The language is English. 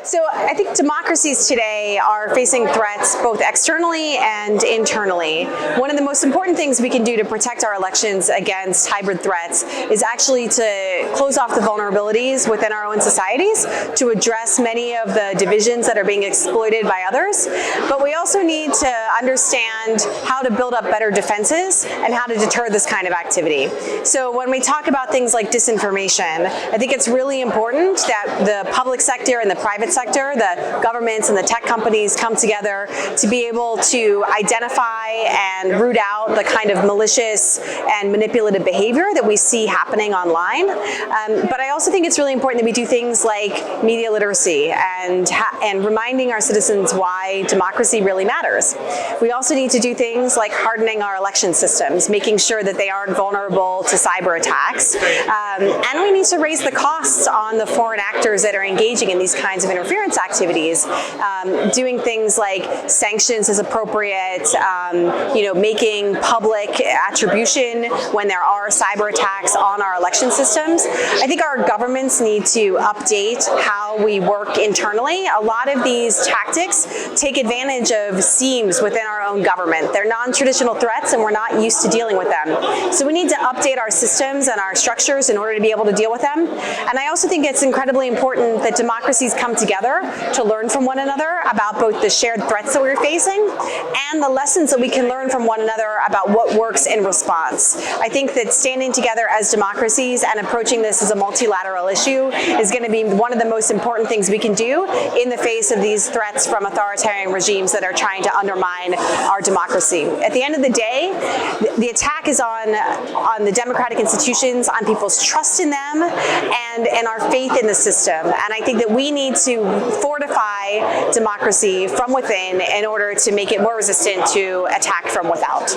So I think democracies today are facing threats both externally and internally. One of the most important things we can do to protect our elections against hybrid threats is actually to close off the vulnerabilities within our own societies, to address many of the divisions that are being exploited by others. But we also need to understand how to build up better defenses and how to deter this kind of activity. So when we talk about things like disinformation, I think it's really important that the public sector and the private sector, the governments and the tech companies come together to be able to identify and root out the kind of malicious and manipulative behavior that we see happening online. But I also think it's really important that we do things like media literacy and reminding our citizens why democracy really matters. We also need to do things like hardening our election systems, making sure that they aren't vulnerable to cyber attacks. And we need to raise the costs on the foreign actors that are engaging in these kinds of interference activities, doing things like sanctions as appropriate, making public attribution when there are cyber attacks on our election systems. I think our governments need to update how we work internally. A lot of these tactics take advantage of seams within our own government. They're non-traditional threats and we're not used to dealing with them. So we need to update our systems and our structures in order to be able to deal with them. And I also think it's incredibly important that democracies come together to learn from one another about both the shared threats that we're facing and the lessons that we can learn from one another about what works in response. I think that standing together as democracies and approaching this as a multilateral issue is going to be one of the most important things we can do in the face of these threats from authoritarian regimes that are trying to undermine our democracy. At the end of the day, the attack is on the democratic institutions, on people's trust in them, and our faith in the system. And I think that we need to fortify democracy from within in order to make it more resistant to attack from without.